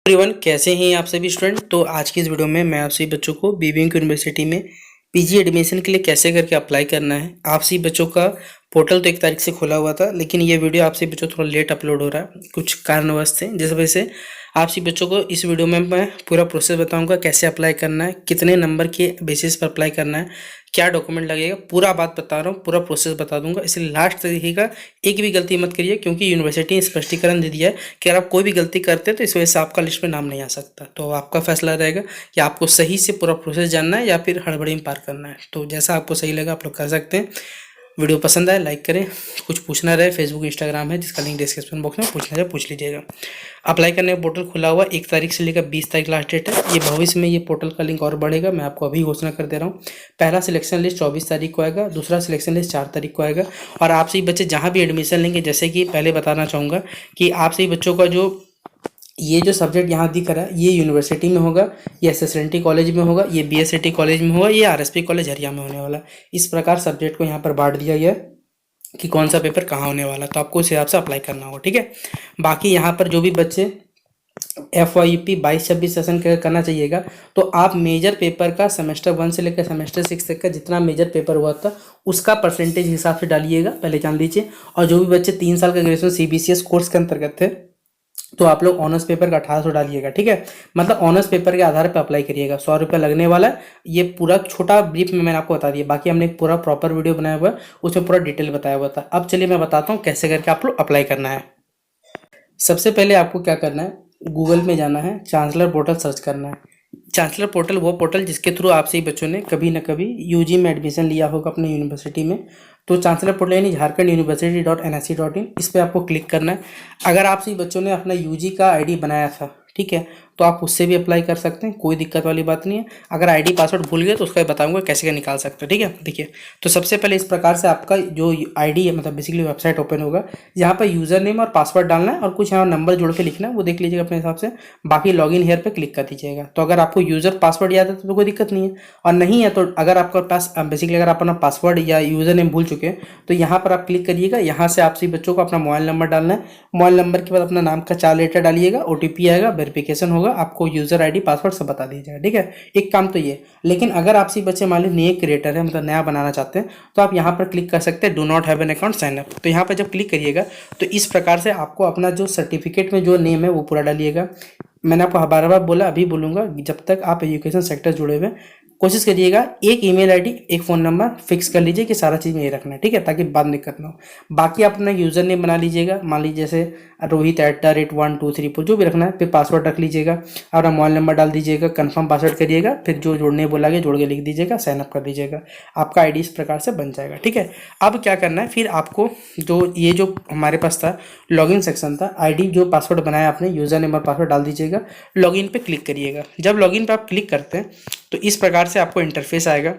Everyone, कैसे हैं आप सभी स्टूडेंट। तो आज की इस वीडियो में मैं आप सभी बच्चों को बीबीएम यूनिवर्सिटी में पीजी एडमिशन के लिए कैसे करके अप्लाई करना है। आप सभी बच्चों का पोर्टल तो 1 तारीख से खुला हुआ था, लेकिन ये वीडियो आप सभी बच्चों थोड़ा लेट अपलोड हो रहा है, कुछ कारणवश से, जिस वजह से आप सभी बच्चों को इस वीडियो में मैं पूरा प्रोसेस बताऊंगा, कैसे अप्लाई करना है, कितने नंबर के बेसिस पर अप्लाई करना है, क्या डॉक्यूमेंट लगेगा, पूरा बात बता रहा हूँ, पूरा प्रोसेस बता दूंगा। इसलिए लास्ट तक देखिएगा, एक भी गलती मत करिए, क्योंकि यूनिवर्सिटी ने स्पष्टीकरण दे दिया है कि अगर आप कोई भी गलती करते हैं तो इस वजह से आपका लिस्ट में नाम नहीं आ सकता। तो आपका फैसला रहेगा कि आपको सही से पूरा प्रोसेस जानना है या फिर हड़बड़ी में पार करना है। तो जैसा आपको सही लगा आप लोग कर सकते हैं। वीडियो पसंद आए लाइक करें, कुछ पूछना रहे फेसबुक इंस्टाग्राम है जिसका लिंक डिस्क्रिप्शन बॉक्स में, पूछना रहे पूछ लीजिएगा। अप्लाई करने का पोर्टल खुला हुआ 1 तारीख से लेकर 20 तारीख लास्ट डेट है। ये भविष्य में ये पोर्टल का लिंक और बढ़ेगा, मैं आपको अभी घोषणा कर दे रहा हूँ। पहला सिलेक्शन लिस्ट 24 तारीख को आएगा, दूसरा सिलेक्शन लिस्ट 4 तारीख को आएगा। और आप सभी बच्चे जहाँ भी एडमिशन लेंगे, जैसे कि पहले बताना चाहूँगा कि आप सभी बच्चों का ये जो सब्जेक्ट यहाँ दिख रहा है, ये यूनिवर्सिटी में होगा, ये एसएसएनटी कॉलेज में होगा, ये बीएसएटी कॉलेज में होगा, ये आरएसपी कॉलेज हरिया में होने वाला है। इस प्रकार सब्जेक्ट को यहाँ पर बांट दिया गया है कि कौन सा पेपर कहाँ होने वाला है, तो आपको उस हिसाब से अप्लाई करना होगा, ठीक है। बाकी यहाँ पर जो भी बच्चे FYP 22-26 सेशन करना चाहिएगा, तो आप मेजर पेपर का सेमेस्टर 1 से लेकर सेमेस्टर 6 तक का जितना मेजर पेपर हुआ था उसका परसेंटेज हिसाब से डालिएगा, पहले जान लीजिए। और जो भी बच्चे 3 साल का ग्रेजुएशन CBCS कोर्स के अंतर्गत थे, तो आप लोग ऑनर्स पेपर का 1800 डालिएगा, ठीक है। मतलब ऑनर्स पेपर के आधार पर अप्लाई करिएगा। 100 रुपये लगने वाला है। ये पूरा छोटा ब्रीफ में मैंने आपको बता दिया, बाकी हमने एक पूरा प्रॉपर वीडियो बनाया हुआ है, उसमें पूरा डिटेल बताया हुआ था। अब चलिए मैं बताता हूँ कैसे करके आप लोग अप्लाई करना है। सबसे पहले आपको क्या करना है, गूगल में जाना है, चांसलर पोर्टल सर्च करना है। चांसलर पोर्टल वो पोर्टल जिसके थ्रू आप सही बच्चों ने कभी ना कभी यूजी में एडमिशन लिया होगा अपने यूनिवर्सिटी में। तो चांसलर पोर्टल यानी झारखंड यूनिवर्सिटी.NIC.in, इस पर आपको क्लिक करना है। अगर आप सही बच्चों ने अपना यूजी का आईडी बनाया था, ठीक है, तो आप उससे भी अप्लाई कर सकते हैं, कोई दिक्कत वाली बात नहीं है। अगर आईडी पासवर्ड भूल गए तो उसका बताऊंगा कैसे निकाल सकते हैं, ठीक है। देखिए, तो सबसे पहले इस प्रकार से आपका जो आईडी है, मतलब बेसिकली वेबसाइट ओपन होगा, यहाँ पर यूज़र नेम और पासवर्ड डालना है और कुछ यहाँ नंबर जोड़ के लिखना है, वो देख लीजिएगा अपने हिसाब से। बाकी लॉगिन हेयर पे क्लिक कर दीजिएगा। तो अगर आपको यूज़र पासवर्ड याद है तो कोई दिक्कत नहीं है, और नहीं है तो अगर आपके पास बेसिकली अगर आप अपना पासवर्ड या यूज़र नेम भूल चुके हैं तो यहाँ पर आप क्लिक करिएगा। यहाँ से आप सभी बच्चों को अपना मोबाइल नंबर डालना है। मोबाइल नंबर के बाद अपना नाम का 4 लेटर डालिएगा, OTP आएगा, वेरिफिकेशन होगा, आपको यूज़र आईडी पासवर्ड सब बता दीजिएगा, ठीक है। एक काम तो ये, लेकिन अगर आप सभी बच्चे मान लीजिए नए क्रिएटर है, मतलब नया बनाना चाहते हैं, तो आप यहाँ पर क्लिक कर सकते हैं do not have an account sign up. तो यहाँ पर जब क्लिक करिएगा तो इस प्रकार से आपको अपना जो सर्टिफिकेट में जो नेम है वो पूरा डालिएगा। मैंने आपको बार बार बोला, अभी बोलूँगा, जब तक आप एजुकेशन सेक्टर जुड़े हुए कोशिश करिएगा एक ईमेल आईडी एक फ़ोन नंबर फिक्स कर लीजिए कि सारा चीज़ में ये रखना है, ठीक है, ताकि बाद में दिक्कत ना हो। बाकी आप अपना यूज़र नेम बना लीजिएगा, मान लीजिए जैसे rohit@123 जो भी रखना है, फिर पासवर्ड रख लीजिएगा, अपना मोबाइल नंबर डाल दीजिएगा, कंफर्म पासवर्ड करिएगा, फिर जो जोड़ने बोला गया जोड़ के लिख दीजिएगा, साइन अप कर दीजिएगा, आपका आईडी इस प्रकार से बन जाएगा, ठीक है। अब क्या करना है, फिर आपको जो हमारे पास था लॉगिन सेक्शन था, आईडी जो पासवर्ड बनाया आपने, यूज़र नेम और पासवर्ड डाल दीजिएगा, लॉगिन पे क्लिक करिएगा। जब लॉगिन पे आप क्लिक करते हैं तो इस प्रकार से आपको इंटरफेस आएगा,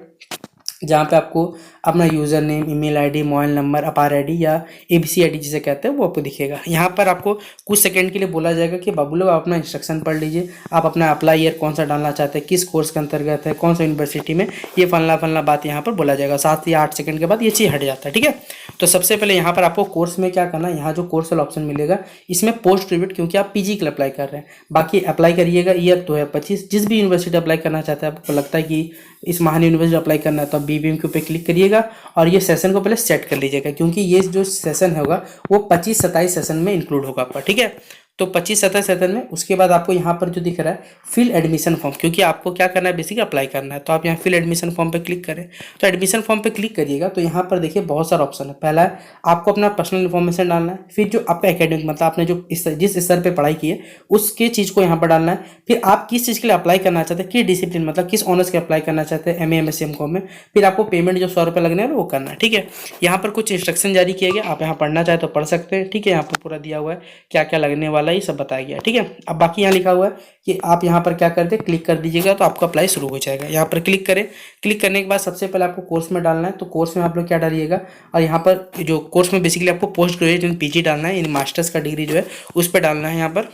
जहाँ पे आपको अपना user name, email ID, mobile number, अपार आईडी या ABC आईडी जिसे कहते हैं वो आपको दिखेगा। यहाँ पर आपको कुछ सेकंड के लिए बोला जाएगा कि बाबू लोग आप अपना इंस्ट्रक्शन पढ़ लीजिए, आप अपना अप्लाई ईयर कौन सा डालना चाहते हैं, किस कोर्स के अंतर्गत है, कौन सा यूनिवर्सिटी में, ये फलना बात यहाँ पर बोला जाएगा। 7 या 8 सेकंड के बाद ये चीज़ हट जाता है, ठीक है। तो सबसे पहले यहाँ पर आपको कोर्स में क्या करना है, यहाँ जो कोर्स वाला ऑप्शन मिलेगा इसमें पोस्ट ग्रेजुएट, क्योंकि आप PG के लिए अप्लाई कर रहे हैं। बाकी अप्लाई करिएगा ईयर 2025, जिस भी यूनिवर्सिटी अप्लाई करना चाहते हैं, आपको लगता है कि इस महान यूनिवर्सिटी अप्लाई करना है तो आप BBM पे क्लिक करिएगा और ये सेशन को पहले सेट कर लीजिएगा, क्योंकि ये जो सेशन होगा वो 25-27 सेशन में इंक्लूड होगा आपका, ठीक है। तो 25-27 सेशन में, उसके बाद आपको यहाँ पर जो दिख रहा है फिल एडमिशन फॉर्म, क्योंकि आपको क्या करना है, बेसिकली अप्लाई करना है, तो आप यहाँ फिल एडमिशन फॉर्म पे क्लिक करें। तो एडमिशन फॉर्म पे क्लिक करिएगा तो यहाँ पर देखिए बहुत सारा ऑप्शन है। पहला है आपको अपना पर्सनल इन्फॉर्मेशन डालना है, फिर जो आपका एकेडमिक, मतलब आपने जो जिस स्तर पर पढ़ाई की है उसके चीज़ को यहाँ पर डालना है, फिर आप किस चीज़ के लिए अप्लाई करना चाहते हैं, किस डिसिप्लिन, मतलब किस ऑनर्स के अप्लाई करना चाहते हैं, MA MSc MCOM में, फिर आपको पेमेंट जो 100 रुपये लगने हैं वो करना है, ठीक है। यहाँ पर कुछ इंस्ट्रक्शन जारी किया गया, आप यहाँ पढ़ना चाहे तो पढ़ सकते हैं, ठीक है। यहाँ पर पूरा दिया हुआ है क्या क्या लगने वाला है, ये सब बताया गया, ठीक है। अब बाकी यहाँ लिखा हुआ है कि आप यहाँ पर क्या करते हैं, क्लिक कर दीजिएगा तो आपका अप्लाई शुरू हो जाएगा। यहाँ पर क्लिक करें, क्लिक करने के बाद सबसे पहले आपको कोर्स में डालना है, तो कोर्स में आप लोग क्या डालिएगा, और यहाँ पर जो कोर्स में बेसिकली आपको पोस्ट ग्रेजुएट PG डालना है, यानी मास्टर्स का डिग्री जो है उस पर डालना है यहाँ पर।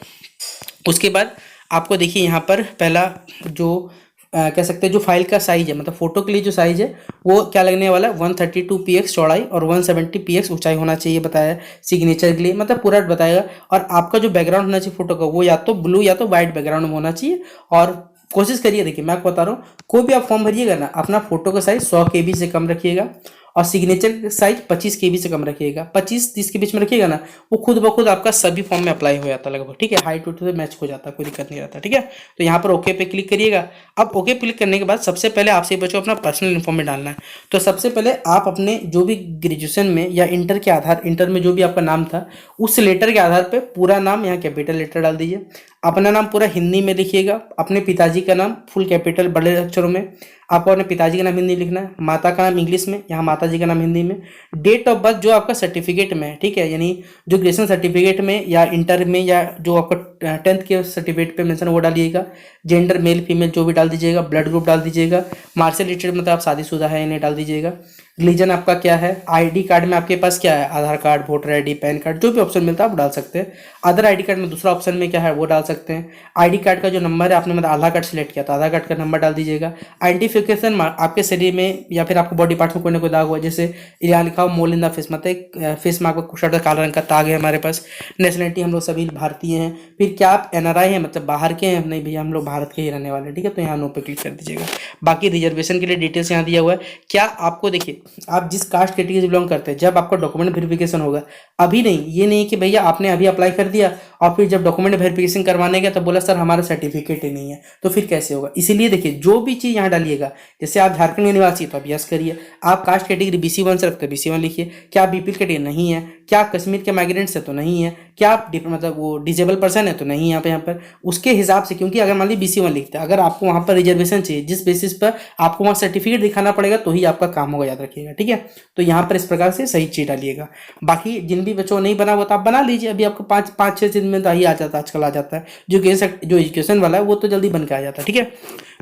उसके बाद आपको देखिए यहाँ पर पहला जो कह सकते हैं जो फाइल का साइज है, मतलब फोटो के लिए जो साइज है वो क्या लगने वाला है, 132 px चौड़ाई और 170 px ऊंचाई होना चाहिए बताया सिग्नेचर के लिए, मतलब पूरा बताएगा। और आपका जो बैकग्राउंड होना चाहिए फोटो का वो या तो ब्लू या तो व्हाइट बैकग्राउंड में होना चाहिए। और कोशिश करिए, देखिए मैं आपको बता रहा हूँ, कोई भी आप फॉर्म भरिएगा ना, अपना फोटो का साइज 100 KB से कम रखिएगा और सिग्नेचर साइज 25 KB से कम रखिएगा। 25-30 के बीच में रखिएगा ना, वो खुद ब खुद आपका सभी फॉर्म में अप्लाई हो जाता है लगभग, ठीक है, हाइट उठ से मैच हो जाता है, कोई दिक्कत नहीं रहता, ठीक है। तो यहाँ पर ओके पे क्लिक करिएगा। अब ओके क्लिक करने के बाद सबसे पहले आपसे बच्चों अपना पर्सनल इन्फॉर्मेशन डालना है। तो सबसे पहले आप अपने जो भी ग्रेजुएशन में या इंटर के आधार, इंटर में जो भी आपका नाम था उस लेटर के आधार पर पूरा नाम यहाँ कैपिटल लेटर डाल दीजिए। अपना नाम पूरा हिंदी में लिखिएगा, अपने पिताजी का नाम फुल कैपिटल बड़े अक्षरों में, आपको अपने पिताजी का नाम हिंदी लिखना है, माता का नाम इंग्लिश में, यहाँ माता जी का नाम हिंदी में, डेट ऑफ बर्थ जो आपका सर्टिफिकेट में है, ठीक है, यानी जो ग्रेजुएशन सर्टिफिकेट में या इंटर में या जो आपका 10th के सर्टिफिकेट पे मेंशन वो डालिएगा, जेंडर मेल फीमेल जो भी डाल दीजिएगा, ब्लड ग्रुप डाल दीजिएगा, मार्शल रिलेटेड मतलब आप शादीशुदा है इन्हें डाल दीजिएगा, रिलीजन आपका क्या है, आईडी कार्ड में आपके पास क्या है, Aadhaar card, voter ID, PAN card, जो भी ऑप्शन मिलता है आप डाल सकते हैं। अदर आईडी कार्ड में दूसरा ऑप्शन में क्या है वो डाल सकते हैं। आईडी कार्ड का जो नंबर है, आपने मतलब आधार कार्ड सेलेक्ट किया तो आधार कार्ड का नंबर डाल दीजिएगा। आइडेंटिफिकेशन मार्क आपके शरीर में या फिर आपको बॉडी पार्ट में कोई ना कोई दाग हुआ, जैसे यहाँ लिखा हो मोल इन द फेस, मतलब फेस में आपका कुछ काला रंग का दाग है हमारे पास। नेशनलिटी हम लोग सभी भारतीय हैं। फिर क्या आप एनआरआई हैं, मतलब बाहर के हैं, नहीं भैया हम लोग भारत के ही रहने वाले हैं, ठीक है, तो यहाँ नो पे क्लिक कर दीजिएगा। बाकी रिजर्वेशन के लिए डिटेल्स यहाँ दिया हुआ है। क्या आपको देखिए, आप जिस कास्ट कैटेगरी से बिलोंग करते हैं, जब आपका डॉक्यूमेंट वेरिफिकेशन होगा, अभी नहीं, ये नहीं कि भैया आपने अभी अप्लाई कर दिया और फिर जब डॉक्यूमेंट वेरिफिकेशन करवाने गया तो बोला सर हमारा सर्टिफिकेट ही नहीं है, तो फिर कैसे होगा। इसीलिए देखिए जो भी चीज़ यहाँ डालिएगा, जैसे आप झारखंड के निवासी तो आप यस करिए, आप कास्ट कैटेगरी BC1 से रखते BC1 लिखिए, क्या आप BPL कैटेगरी नहीं है, क्या आप कश्मीर के माइग्रेंट से तो नहीं है, क्या आप मतलब वो डिजेबल पर्सन है तो नहीं है यहाँ पर उसके हिसाब से, क्योंकि अगर मान लीजिए BC1 लिखते हैं, अगर आपको वहाँ पर रिजर्वेशन चाहिए जिस बेसिस पर आपको वहाँ सर्टिफिकेट दिखाना पड़ेगा तो ही आपका काम होगा, याद रखिएगा, ठीक है। तो यहाँ पर इस प्रकार से सही चीज डालिएगा। बाकी जिन भी बच्चों को नहीं बना हुआ तो आप बना लीजिए, अभी आपको 5-6 दिन में तो ही आ जाता है, आजकल आ जाता है। जो एजुकेशन वाला है वो तो जल्दी बन के आ जाता है, ठीक है।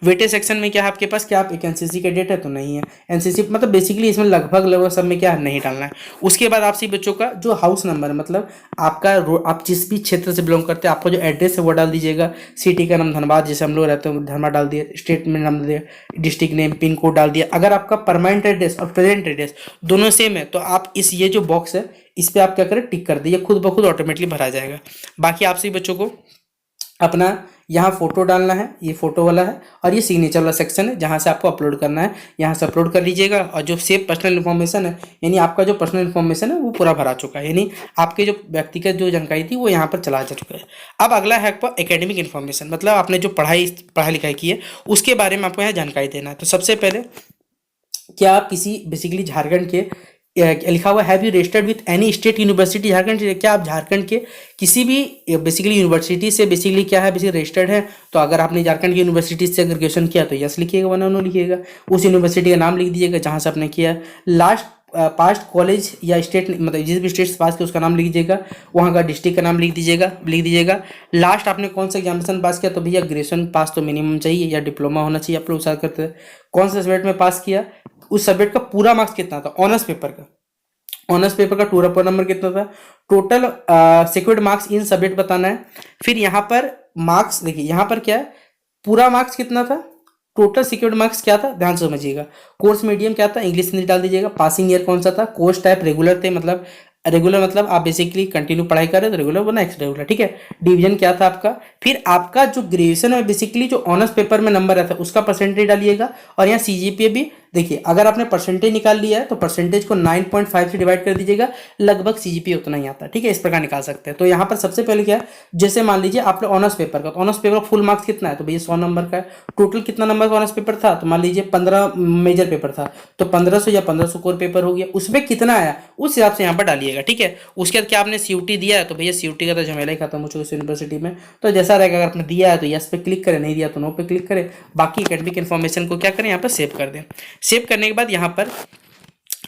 वेटेज सेक्शन में क्या है आपके पास, क्या आप एक एनसीसी कैडेट है तो नहीं है, एनसीसी मतलब बेसिकली इसमें लगभग सब में क्या है नहीं डालना है। उसके बाद आपसे बच्चों का जो हाउस नंबर है, मतलब आपका आप जिस भी क्षेत्र से बिलोंग करते हैं आपका जो एड्रेस है वो डाल दीजिएगा। सिटी का नाम धनबाद, जैसे हम लोग रहते हैं धनबाद डाल दिए, स्टेट में नाम दिया, डिस्ट्रिक्ट नेम, पिन कोड डाल दिया। अगर आपका परमानेंट एड्रेस और प्रेजेंट एड्रेस दोनों सेम है तो आप ये जो बॉक्स है इस पर आप क्या करें, टिक कर दीजिए, खुद ब खुद ऑटोमेटिकली भरा जाएगा। बाकी आपसे बच्चों को अपना यहाँ फोटो डालना है, ये फोटो वाला है, और ये सिग्नेचर वाला सेक्शन है जहाँ से आपको अपलोड करना है, यहाँ से अपलोड कर लीजिएगा। और जो सेव पर्सनल इन्फॉर्मेशन है, यानी आपका जो पर्सनल इन्फॉर्मेशन है वो पूरा भरा चुका है, यानी आपके जो व्यक्तिगत जो जानकारी थी वो यहाँ पर चला जा चुका है। अब अगला है आपका एकेडमिक इन्फॉर्मेशन, मतलब आपने जो पढ़ाई लिखाई की है उसके बारे में आपको यहाँ जानकारी देना है। तो सबसे पहले क्या आप किसी बेसिकली झारखंड के लिखा हुआ have you registered with any state university Jharkhand, क्या आप झारखंड के किसी भी बेसिकली यूनिवर्सिटी से बेसिकली क्या है बेसिकली रजिस्टर्ड है। तो अगर आपने झारखंड की यूनिवर्सिटी से अगर ग्रेजुएशन किया तो यस लिखिएगा, वरना नो लिखिएगा। उस यूनिवर्सिटी का नाम लिख दीजिएगा जहाँ से आपने किया। लास्ट पास्ट कॉलेज या स्टेट, मतलब जिस भी स्टेट से पास किया उसका नाम लिख दीजिएगा, वहाँ का डिस्ट्रिक्ट का नाम लिख दीजिएगा। लास्ट आपने कौन सा एग्जामिनेशन पास किया, तो भैया ग्रेजुएशन पास तो मिनिमम चाहिए या डिप्लोमा होना चाहिए, आप लोग साथ करते हैं। कौन सा सब्जेक्ट में पास किया, उस सब्जेक्ट का पूरा मार्क्स कितना था, ऑनर्स पेपर का टूर नंबर कितना था, total secured marks in subject बताना है। फिर यहाँ पर मार्क्स देखिए, यहाँ पर क्या है, पूरा मार्क्स कितना था, टोटल सिक्योर्ड मार्क्स क्या था, ध्यान से समझिएगा। कोर्स मीडियम क्या था, इंग्लिश हिंदी डाल दीजिएगा। पासिंग ईयर कौन सा था, कोर्स टाइप रेगुलर थे, मतलब रेगुलर मतलब आप बेसिकली कंटिन्यू पढ़ाई कर रहे हो तो रेगुलर वरना एक्स रेगुलर, ठीक है। डिवीजन क्या था आपका, फिर आपका जो ग्रेजुएशन है बेसिकली जो ऑनर्स पेपर में नंबर आता है उसका परसेंटेज डालिएगा। और यहाँ सीजीपीए भी देखिए, अगर आपने परसेंटेज निकाल लिया है तो परसेंटेज को 9.5 से डिवाइड कर दीजिएगा, लगभग सीजीपीए उतना ही आता है, ठीक है, इस प्रकार निकाल सकते हैं। तो यहाँ पर सबसे पहले क्या है, जैसे मान लीजिए आपने ऑनर्स पेपर का, तो ऑनर्स पेपर का फुल मार्क्स कितना है, तो भैया 100 नंबर का है। टोटल कितना नंबर का ऑनर्स पेपर था, तो मान लीजिए 15 मेजर पेपर था, तो 1500 या 1500 कोर पेपर हो गया, उसमें कितना आया उस हिसाब से यहाँ पर डालिएगा, ठीक है। उसके बाद क्या आपने सीयूटी दिया है, तो भैया सीयूटी का तो झमेला ही खत्म हो चुका है यूनिवर्सिटी में, तो जैसा रहेगा, अगर आपने दिया है तो यस पे क्लिक करें, नहीं दिया तो नो पे क्लिक करें। बाकी एकेडमिक इन्फॉर्मेशन को क्या करें, यहाँ पर सेव कर दें। सेव करने के बाद यहाँ पर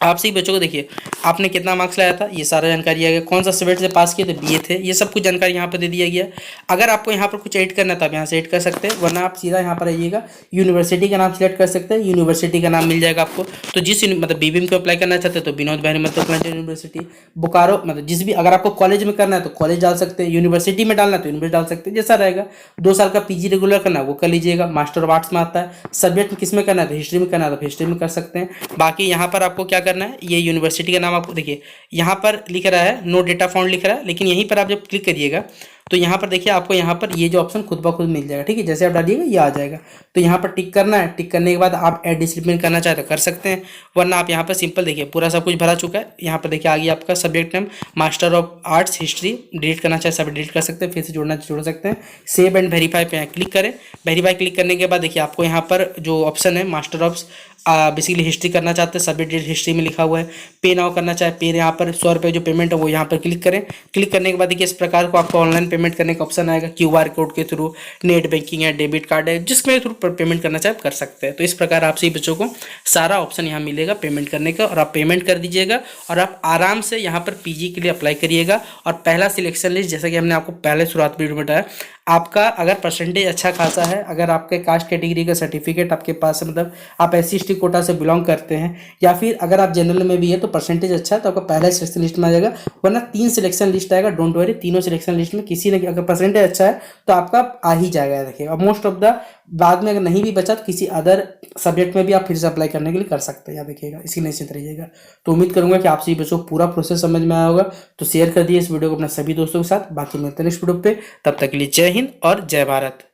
आप सही बच्चों को देखिए, आपने कितना मार्क्स लाया था, ये सारा जानकारी आ गया, कौन सा सब्जेक्ट से पास किए थे, बीए थे, ये सब कुछ जानकारी यहाँ पर दे दिया गया। अगर आपको यहाँ पर कुछ ऐड करना था आप यहाँ से ऐड कर सकते हैं, वरना आप सीधा यहाँ पर आइएगा, यूनिवर्सिटी का नाम सिलेक्ट कर सकते हैं, यूनिवर्सिटी का नाम मिल जाएगा आपको। तो जिस मतलब बीबीएम को अप्लाई करना चाहते हैं तो विनोद बिहारी मत्तोपलांटे यूनिवर्सिटी, बोकारो, मतलब जिस भी, अगर आपको कॉलेज में करना है तो कॉलेज डाल सकते हैं, यूनिवर्सिटी में डालना है तो यूनिवर्सिटी डाल सकते हैं, जैसा रहेगा। 2 साल का पीजी रेगुलर करना है वो कर लीजिएगा, मास्टर ऑफ आर्ट्स में आता है। सब्जेक्ट किस में करना है तो हिस्ट्री में करना है तो हिस्ट्री में कर सकते हैं। बाकी यहाँ पर आपको क्या करना है, ये यूनिवर्सिटी का नाम आपको देखिए यहाँ पर लिख रहा है नो डेटा फाउंड लिख रहा है, लेकिन यहीं पर आप जब क्लिक करिएगा तो यहाँ पर देखिए आपको यहाँ पर ये जो ऑप्शन खुद ब खुद मिल जाएगा, ठीक है। जैसे आप डालिएगा ये आ जाएगा, तो यहाँ पर टिक करना है। टिक करने के बाद आप ऐड डिसिप्लिन करना चाहे तो कर सकते हैं, वरना आप यहाँ पर सिंपल देखिए पूरा सब कुछ भरा चुका है। यहाँ पर देखिए आ गया आपका subject name master of arts history, delete करना चाहे सब डिलीट कर सकते हैं, फिर से जोड़ना जोड़ सकते हैं। सेव एंड वेरीफाई पे क्लिक करें। वेरीफाई क्लिक करने के बाद देखिए आपको यहाँ पर जो ऑप्शन है मास्टर ऑफ बेसिकली हिस्ट्री करना चाहते हैं, सब्जेक्ट हिस्ट्री में लिखा हुआ है। पे नाउ करना चाहे पे, यहाँ पर 100 रुपये जो पेमेंट है वो यहाँ पर क्लिक करें। क्लिक करने के बाद देखिए इस प्रकार को आपको ऑनलाइन पेमेंट करने का ऑप्शन आएगा, क्यूआर कोड के थ्रू, नेट बैंकिंग है, डेबिट कार्ड है, जिसमें थ्रू पेमेंट करना चाहे आप कर सकते हैं। तो इस प्रकार आपसे बच्चों को सारा ऑप्शन यहाँ मिलेगा पेमेंट करने का, और आप पेमेंट कर दीजिएगा और आप आराम से यहाँ पर पीजी के लिए अप्लाई करिएगा। और पहला सिलेक्शन लिस्ट, जैसा कि हमने आपको पहले शुरुआत वीडियो में बताया, आपका अगर परसेंटेज अच्छा खासा है, अगर आपके कास्ट कैटेगरी का सर्टिफिकेट आपके पास है, मतलब आप SC/ST कोटा से बिलोंग करते हैं, या फिर अगर आप जनरल में भी है तो परसेंटेज अच्छा है तो आपका पहला सिलेक्शन लिस्ट में आ जाएगा। वरना 3 सिलेक्शन लिस्ट आएगा, डोंट वरी, तीनों सिलेक्शन लिस्ट में किसी ने, अगर परसेंटेज अच्छा है तो आपका आ ही जाएगा। देखिए अब मोस्ट ऑफ द बाद में अगर नहीं भी बचा तो किसी अदर सब्जेक्ट में भी आप फिर से अप्लाई करने के लिए कर सकते हैं। याद रखिएगा, इसकी निश्चित रहिएगा। तो उम्मीद करूंगा कि आपसे बच्चों को पूरा प्रोसेस समझ में आया होगा। तो शेयर कर दिए इस वीडियो को अपने सभी दोस्तों के साथ। बाकी मिलते हैं नेक्स्ट वीडियो पे, तब तक के लिए जय हिंद और जय भारत।